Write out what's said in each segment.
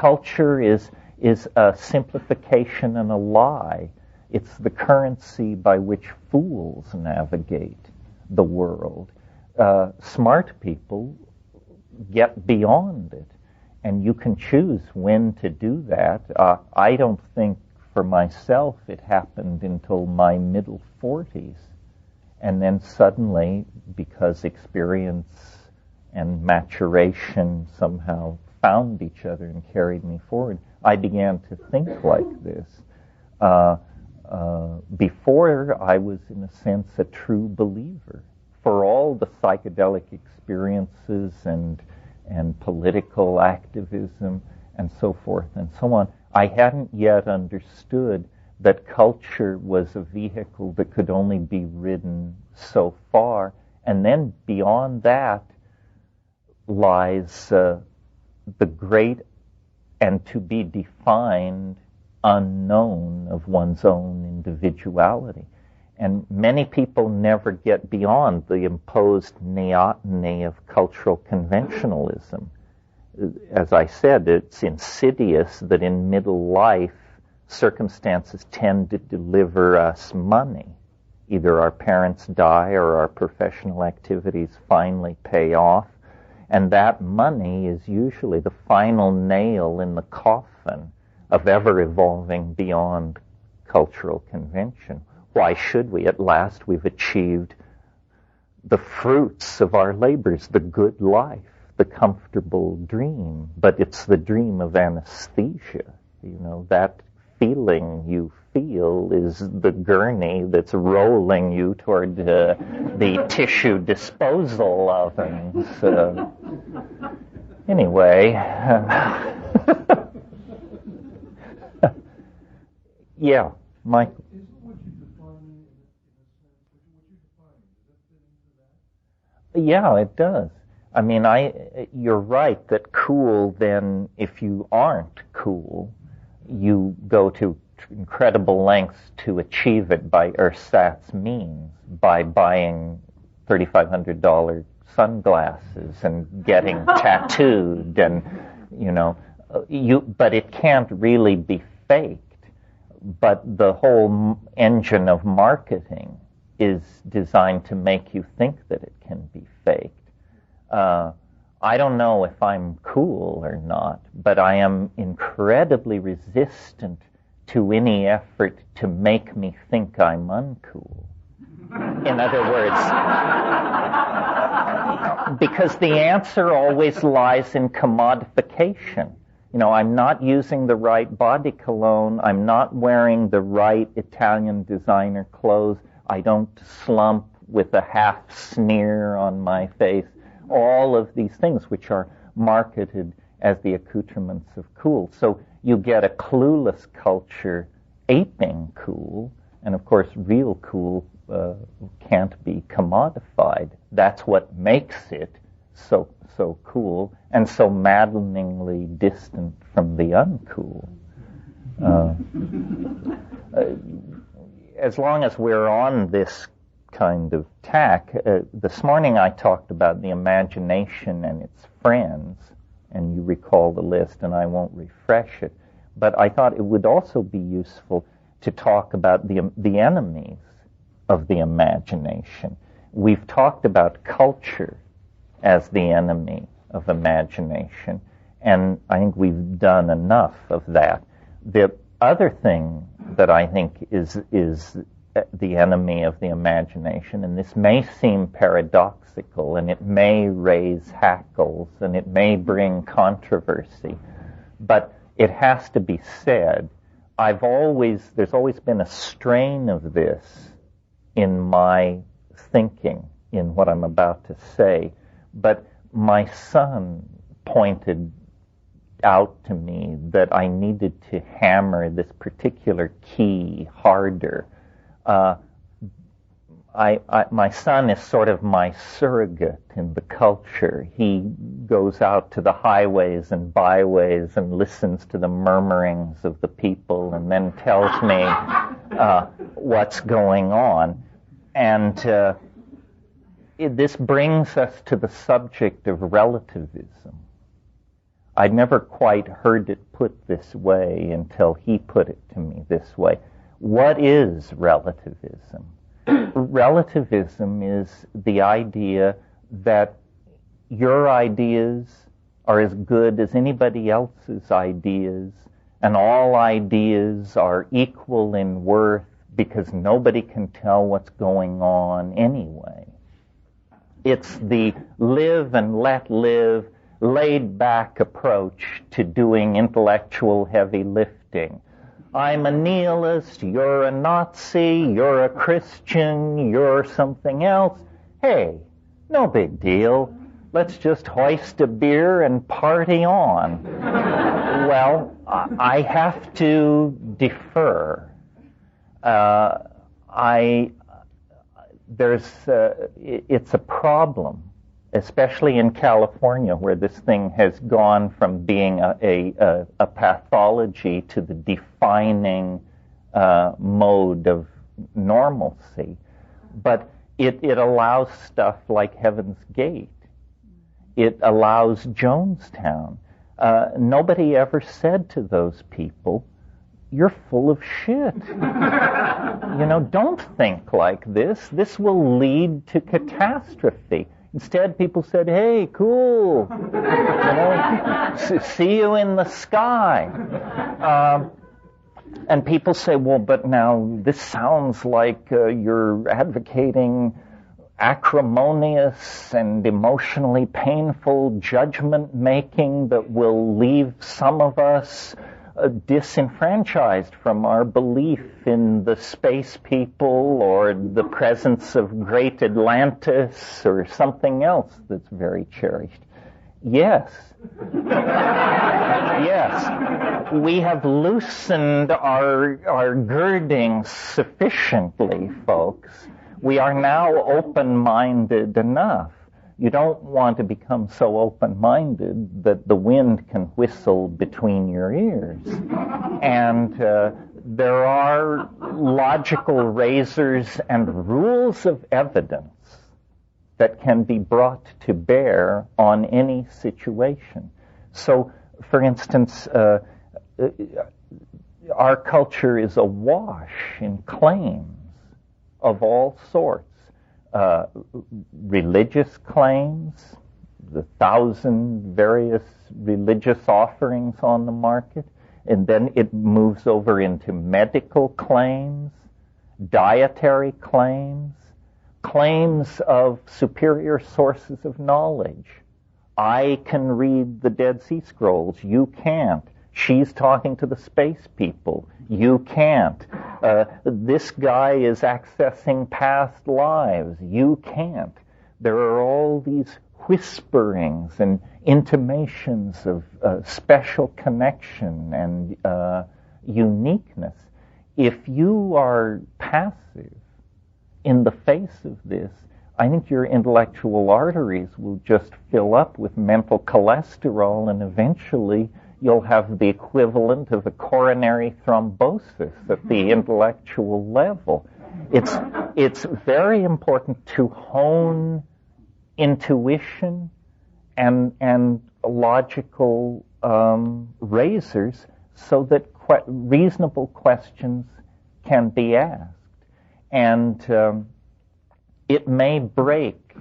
culture is a simplification and a lie. It's the currency by which fools navigate the world. Smart people get beyond it, and you can choose when to do that. I don't think for myself it happened until my middle 40s, and then suddenly, because experience and maturation somehow found each other and carried me forward, I began to think like this. Before, I was, in a sense, a true believer. For all the psychedelic experiences and political activism and so forth and so on, I hadn't yet understood that culture was a vehicle that could only be ridden so far, and then beyond that lies the great and to be defined unknown of one's own individuality. And many people never get beyond the imposed neoteny of cultural conventionalism. As I said, it's insidious that in middle life, circumstances tend to deliver us money. Either our parents die or our professional activities finally pay off. And that money is usually the final nail in the coffin of ever evolving beyond cultural convention. Why should we? At last we've achieved the fruits of our labors, the good life, the comfortable dream. But it's the dream of anesthesia. You know, that feeling you feel is the gurney that's rolling you toward the tissue disposal ovens. Anyway, yeah, Mike. Yeah, it does. I mean, you're right that cool, then, if you aren't cool, you go to incredible lengths to achieve it by ersatz means, by buying $3,500 sunglasses and getting tattooed, and, you know, but it can't really be faked. But the whole engine of marketing is designed to make you think that it can be faked. I don't know if I'm cool or not, but I am incredibly resistant to any effort to make me think I'm uncool. In other words, because the answer always lies in commodification. You know, I'm not using the right body cologne, I'm not wearing the right Italian designer clothes, I don't slump with a half sneer on my face. All of these things which are marketed as the accoutrements of cool. So you get a clueless culture aping cool, and of course real cool can't be commodified. That's what makes it so cool and so maddeningly distant from the uncool. As long as we're on this kind of tack, this morning I talked about the imagination and its friends, and you recall the list, and I won't refresh it, but I thought it would also be useful to talk about the enemies of the imagination. We've talked about culture as the enemy of imagination, and I think we've done enough of that. The other thing that I think is the enemy of the imagination, and this may seem paradoxical, and it may raise hackles, and it may bring controversy, but it has to be said. There's always been a strain of this in my thinking, in what I'm about to say, but my son pointed out to me that I needed to hammer this particular key harder. My son is sort of my surrogate in the culture. He goes out to the highways and byways and listens to the murmurings of the people and then tells me what's going on. And this brings us to the subject of relativism. I never quite heard it put this way until he put it to me this way. What is relativism? Relativism is the idea that your ideas are as good as anybody else's ideas, and all ideas are equal in worth because nobody can tell what's going on anyway. It's the live and let live, laid-back approach to doing intellectual heavy lifting. I'm a nihilist, you're a Nazi, you're a Christian, you're something else. Hey, no big deal. Let's just hoist a beer and party on. Well, I have to defer. It's a problem, especially in California, where this thing has gone from being a pathology to the defining mode of normalcy. But it allows stuff like Heaven's Gate. It allows Jonestown. Nobody ever said to those people, you're full of shit. Don't think like this. This will lead to catastrophe. Instead, people said, hey, cool. See you in the sky. And people say, well, but now this sounds like you're advocating acrimonious and emotionally painful judgment-making that will leave some of us disenfranchised from our belief in the space people or the presence of great Atlantis or something else that's very cherished. Yes. Yes. We have loosened our girdings sufficiently, folks. We are now open-minded enough. You don't want to become so open-minded that the wind can whistle between your ears. And there are logical razors and rules of evidence that can be brought to bear on any situation. So, for instance, our culture is awash in claims of all sorts. Religious claims, the 1,000 various religious offerings on the market, and then it moves over into medical claims, dietary claims, claims of superior sources of knowledge. I can read the Dead Sea Scrolls, you can't. She's talking to the space people, you can't. This guy is accessing past lives, you can't. There are all these whisperings and intimations of special connection and uniqueness. If you are passive in the face of this, I think your intellectual arteries will just fill up with mental cholesterol, and eventually you'll have the equivalent of a coronary thrombosis at the intellectual level. It's very important to hone intuition and logical razors so that reasonable questions can be asked. And it may break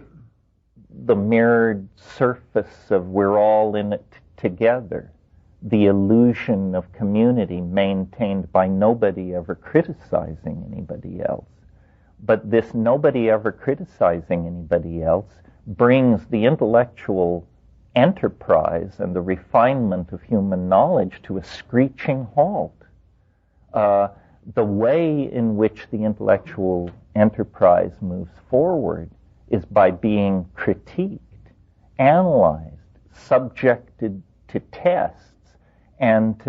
the mirrored surface of we're all in it together, the illusion of community maintained by nobody ever criticizing anybody else. But this nobody ever criticizing anybody else brings the intellectual enterprise and the refinement of human knowledge to a screeching halt. The way in which the intellectual enterprise moves forward is by being critiqued, analyzed, subjected to tests. And,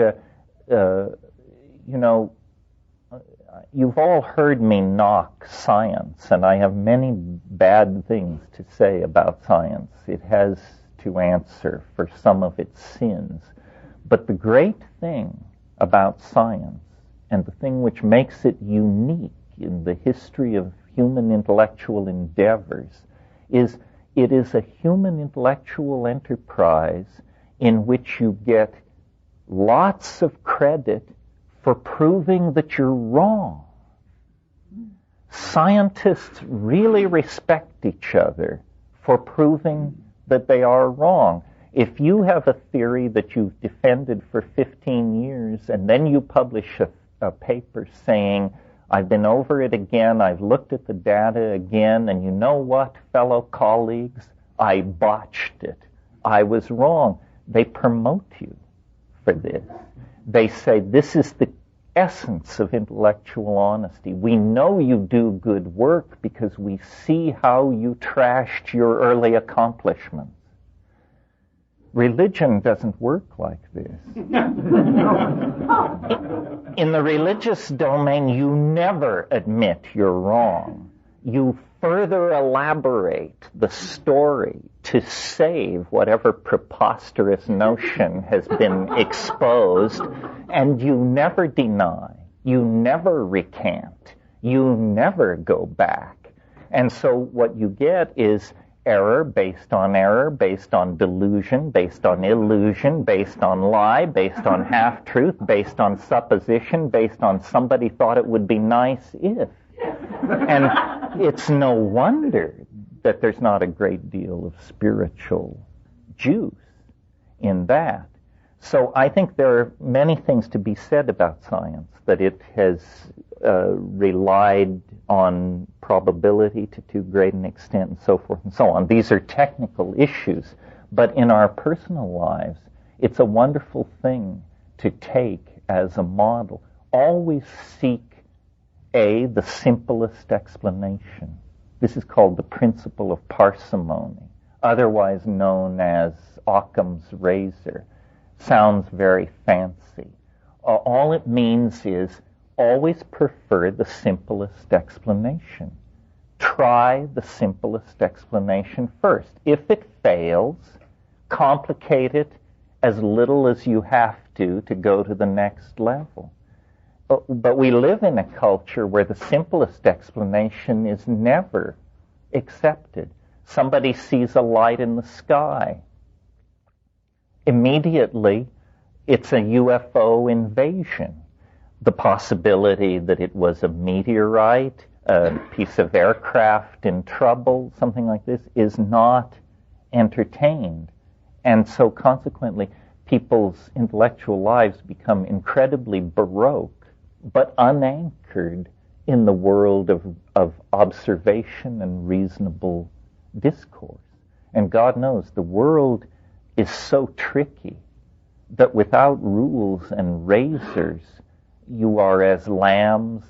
you've all heard me knock science, and I have many bad things to say about science. It has to answer for some of its sins. But the great thing about science, and the thing which makes it unique in the history of human intellectual endeavors, is it is a human intellectual enterprise in which you get lots of credit for proving that you're wrong. Scientists really respect each other for proving that they are wrong. If you have a theory that you've defended for 15 years and then you publish a paper saying, I've been over it again, I've looked at the data again, and you know what, fellow colleagues, I botched it. I was wrong. They promote you for this. They say, this is the essence of intellectual honesty. We know you do good work because we see how you trashed your early accomplishments. Religion doesn't work like this. In the religious domain, you never admit you're wrong. You further elaborate the story to save whatever preposterous notion has been exposed, and you never deny, you never recant, you never go back. And so what you get is error, based on delusion, based on illusion, based on lie, based on half-truth, based on supposition, based on somebody thought it would be nice if. And it's no wonder that there's not a great deal of spiritual juice in that. So I think there are many things to be said about science, that it has relied on probability to too great an extent, and so forth and so on. These are technical issues, but in our personal lives, it's a wonderful thing to take as a model. Always seek the simplest explanation. This is called the principle of parsimony, otherwise known as Occam's razor. Sounds very fancy. All it means is always prefer the simplest explanation. Try the simplest explanation first. If it fails, complicate it as little as you have to go to the next level. But we live in a culture where the simplest explanation is never accepted. Somebody sees a light in the sky. Immediately, it's a UFO invasion. The possibility that it was a meteorite, a piece of aircraft in trouble, something like this, is not entertained. And so consequently, people's intellectual lives become incredibly baroque, but unanchored in the world of observation and reasonable discourse. And God knows the world is so tricky that without rules and razors, you are as lambs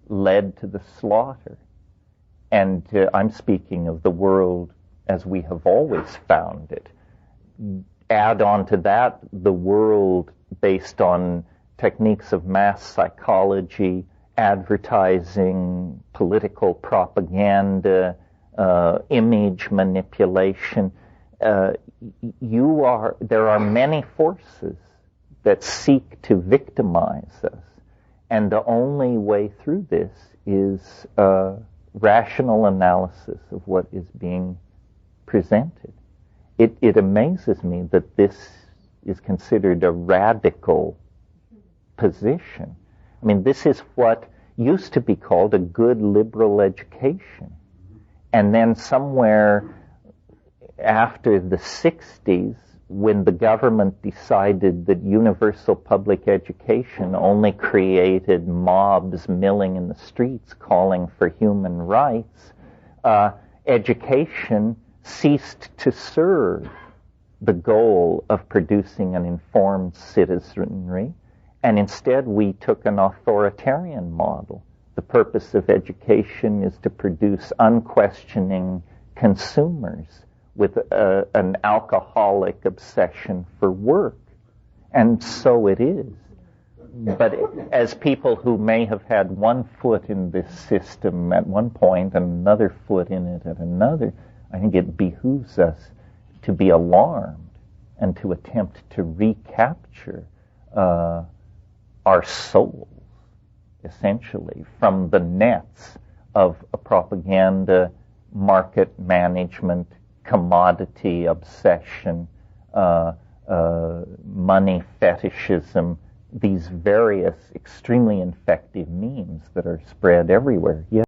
led to the slaughter. And I'm speaking of the world as we have always found it. Add on to that the world based on techniques of mass psychology, advertising, political propaganda, image manipulation. There are many forces that seek to victimize us. And the only way through this is rational analysis of what is being presented. It amazes me that this is considered a radical position. I mean, this is what used to be called a good liberal education. And then somewhere after the 60s, when the government decided that universal public education only created mobs milling in the streets calling for human rights, education ceased to serve the goal of producing an informed citizenry, and instead we took an authoritarian model. The purpose of education is to produce unquestioning consumers with an alcoholic obsession for work. And so it is. But as people who may have had one foot in this system at one point and another foot in it at another, I think it behooves us to be alarmed and to attempt to recapture our souls, essentially, from the nets of a propaganda, market management, commodity obsession, money fetishism, these various extremely infective memes that are spread everywhere. Yeah.